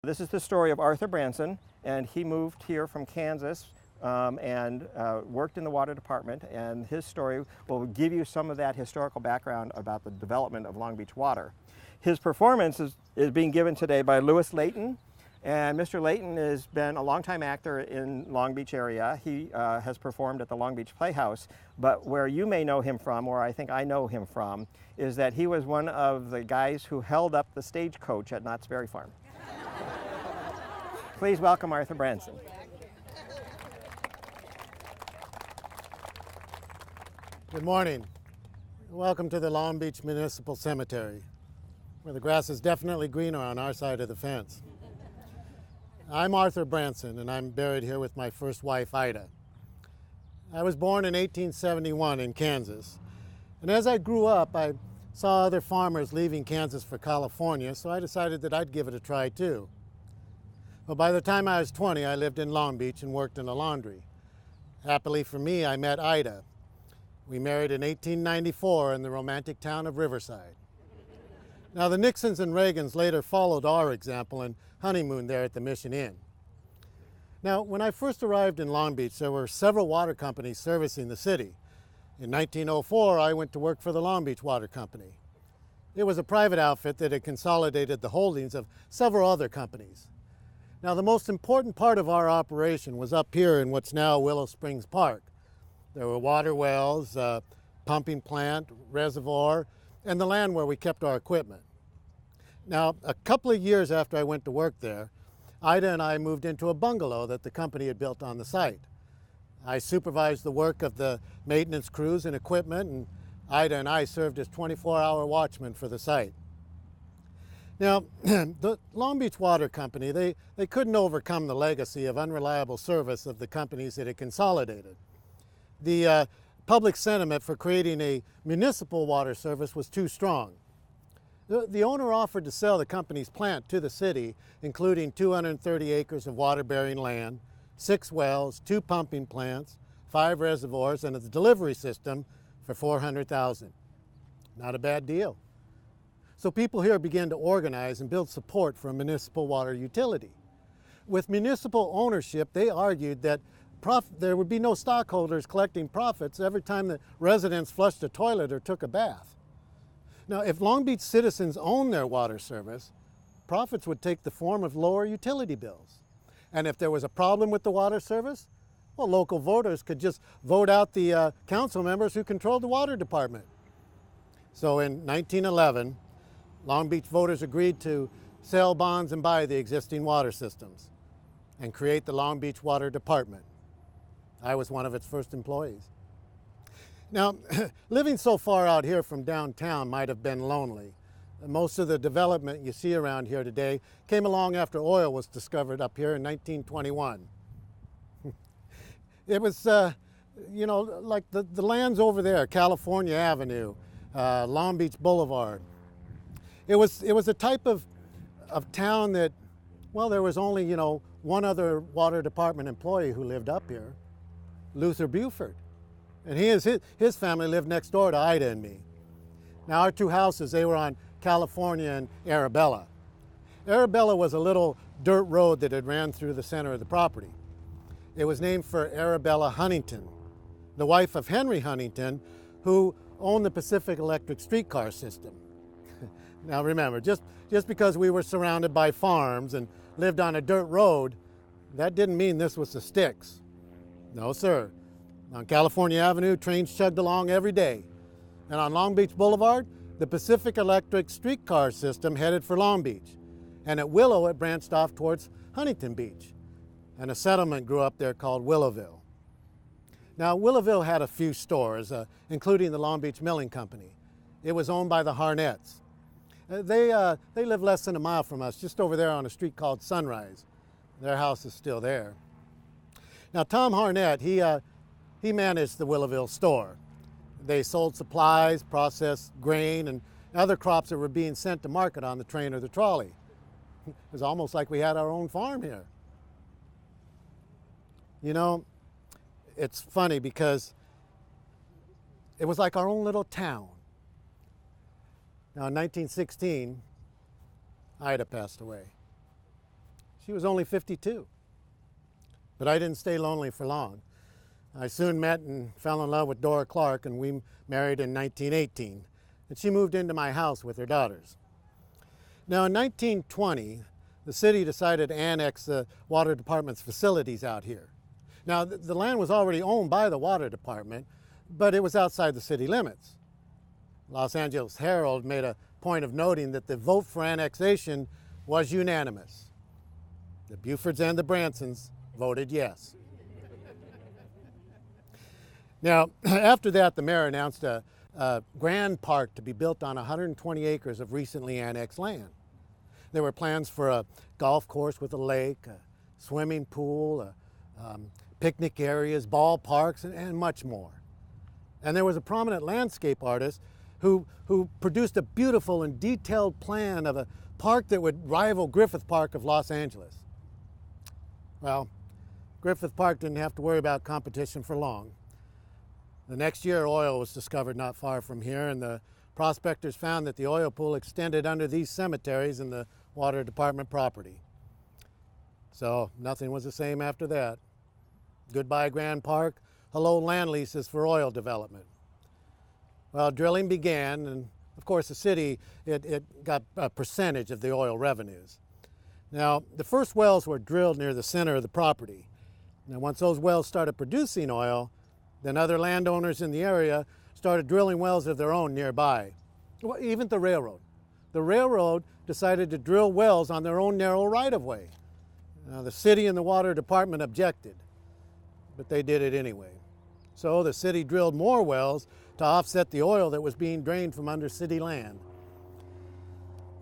This is the story of Arthur Branson, and he moved here from Kansas and worked in the water department, and his story will give you some of that historical background about the development of Long Beach water. His performance is being given today by Leighton, and Mr. Leighton has been a longtime actor in Long Beach area. He has performed at the Long Beach Playhouse, but where you may know him from, or I think I know him from, is that he was one of the guys who held up the stagecoach at Knott's Berry Farm. Please welcome Arthur Branson. Good morning. Welcome to the Long Beach Municipal Cemetery, where the grass is definitely greener on our side of the fence. I'm Arthur Branson, and I'm buried here with my first wife, Ida. I was born in 1871 in Kansas, and as I grew up, I saw other farmers leaving Kansas for California, so I decided that I'd give it a try too. Well, by the time I was 20, I lived in Long Beach and worked in a laundry. Happily for me, I met Ida. We married in 1894 in the romantic town of Riverside. Now, the Nixons and Reagans later followed our example and honeymooned there at the Mission Inn. Now, when I first arrived in Long Beach, there were several water companies servicing the city. In 1904, I went to work for the Long Beach Water Company. It was a private outfit that had consolidated the holdings of several other companies. Now, the most important part of our operation was up here in what's now Willow Springs Park. There were water wells, pumping plant, reservoir, and the land where we kept our equipment. Now, a couple of years after I went to work there, Ida and I moved into a bungalow that the company had built on the site. I supervised the work of the maintenance crews and equipment, and Ida and I served as 24-hour watchmen for the site. Now, the Long Beach Water Company, they couldn't overcome the legacy of unreliable service of the companies that had consolidated. The public sentiment for creating a municipal water service was too strong. The owner offered to sell the company's plant to the city, including 230 acres of water-bearing land, 6 wells, 2 pumping plants, 5 reservoirs, and a delivery system for $400,000. Not a bad deal. So people here began to organize and build support for a municipal water utility. With municipal ownership, they argued that there would be no stockholders collecting profits every time the residents flushed a toilet or took a bath. Now, if Long Beach citizens owned their water service, profits would take the form of lower utility bills. And if there was a problem with the water service, well, local voters could just vote out the council members who controlled the water department. So in 1911, Long Beach voters agreed to sell bonds and buy the existing water systems and create the Long Beach Water Department. I was one of its first employees. Now, living so far out here from downtown might have been lonely. Most of the development you see around here today came along after oil was discovered up here in 1921. It was, like the lands over there, California Avenue, Long Beach Boulevard. It was a type of town that, well, there was only, one other water department employee who lived up here, Luther Buford. And his family lived next door to Ida and me. Now, our 2 houses, they were on California and Arabella. Arabella was a little dirt road that had ran through the center of the property. It was named for Arabella Huntington, the wife of Henry Huntington, who owned the Pacific Electric streetcar system. Now remember, just because we were surrounded by farms and lived on a dirt road, that didn't mean this was the sticks. No, sir. On California Avenue, trains chugged along every day. And on Long Beach Boulevard, the Pacific Electric streetcar system headed for Long Beach. And at Willow, it branched off towards Huntington Beach. And a settlement grew up there called Willowville. Now, Willowville had a few stores, including the Long Beach Milling Company. It was owned by the Harnetts. They live less than a mile from us, just over there on a street called Sunrise. Their house is still there. Now, Tom Harnett, he managed the Willowville store. They sold supplies, processed grain, and other crops that were being sent to market on the train or the trolley. It was almost like we had our own farm here. It's funny because it was like our own little town. Now, in 1916, Ida passed away. She was only 52. But I didn't stay lonely for long. I soon met and fell in love with Dora Clark, and we married in 1918. And she moved into my house with her daughters. Now in 1920, the city decided to annex the water department's facilities out here. Now the land was already owned by the water department, but it was outside the city limits. Los Angeles Herald made a point of noting that the vote for annexation was unanimous. The Bufords and the Bransons voted yes. Now, after that, the mayor announced a grand park to be built on 120 acres of recently annexed land. There were plans for a golf course with a lake, a swimming pool, picnic areas, ballparks, and much more. And there was a prominent landscape artist who produced a beautiful and detailed plan of a park that would rival Griffith Park of Los Angeles. Well, Griffith Park didn't have to worry about competition for long. The next year, oil was discovered not far from here, and the prospectors found that the oil pool extended under these cemeteries in the water department property. So nothing was the same after that. Goodbye Grand Park, hello land leases for oil development. Well, drilling began, and of course the city, it got a percentage of the oil revenues. Now, the first wells were drilled near the center of the property. Now, once those wells started producing oil, then other landowners in the area started drilling wells of their own nearby. Well, even the railroad. The railroad decided to drill wells on their own narrow right-of-way. Now, the city and the water department objected, but they did it anyway. So the city drilled more wells to offset the oil that was being drained from under city land.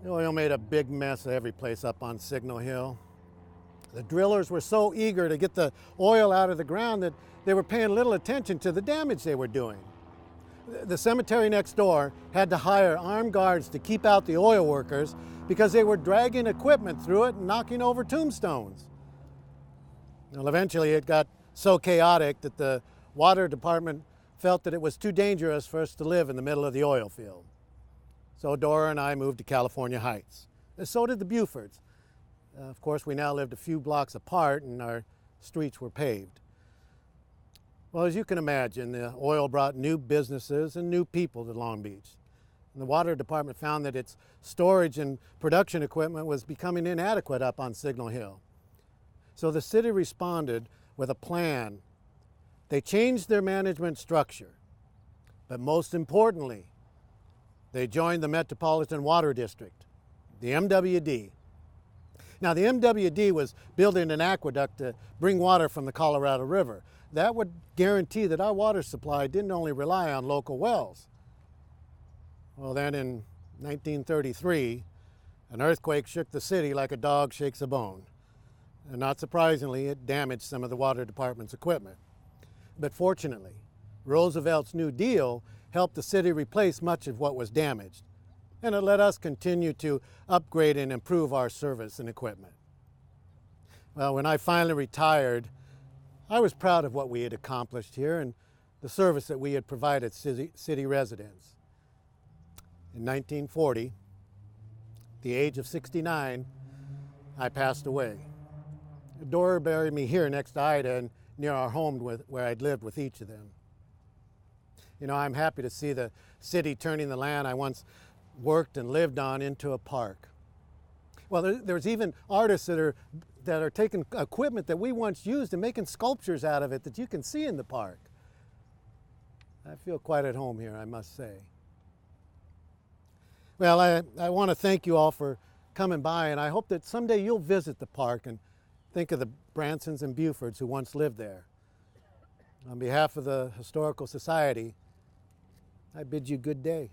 The oil made a big mess of every place up on Signal Hill. The drillers were so eager to get the oil out of the ground that they were paying little attention to the damage they were doing. The cemetery next door had to hire armed guards to keep out the oil workers because they were dragging equipment through it and knocking over tombstones. Well, eventually it got so chaotic that the water department felt that it was too dangerous for us to live in the middle of the oil field. So Dora and I moved to California Heights. And so did the Bufords. Of course, we now lived a few blocks apart and our streets were paved. Well, as you can imagine, the oil brought new businesses and new people to Long Beach. And the water department found that its storage and production equipment was becoming inadequate up on Signal Hill. So the city responded with a plan. They changed their management structure, but most importantly, they joined the Metropolitan Water District, the MWD. Now, the MWD was building an aqueduct to bring water from the Colorado River. That would guarantee that our water supply didn't only rely on local wells. Well, then in 1933, an earthquake shook the city like a dog shakes a bone. And not surprisingly, it damaged some of the water department's equipment. But fortunately, Roosevelt's New Deal helped the city replace much of what was damaged, and it let us continue to upgrade and improve our service and equipment. Well, when I finally retired, I was proud of what we had accomplished here and the service that we had provided city residents. In 1940, at the age of 69, I passed away. Dora buried me here next to Ida and near our home where I'd lived with each of them. You know, I'm happy to see the city turning the land I once worked and lived on into a park. Well, there's even artists that are taking equipment that we once used and making sculptures out of it that you can see in the park. I feel quite at home here, I must say. Well, I want to thank you all for coming by, and I hope that someday you'll visit the park and think of the Bransons and Bufords who once lived there. On behalf of the Historical Society, I bid you good day.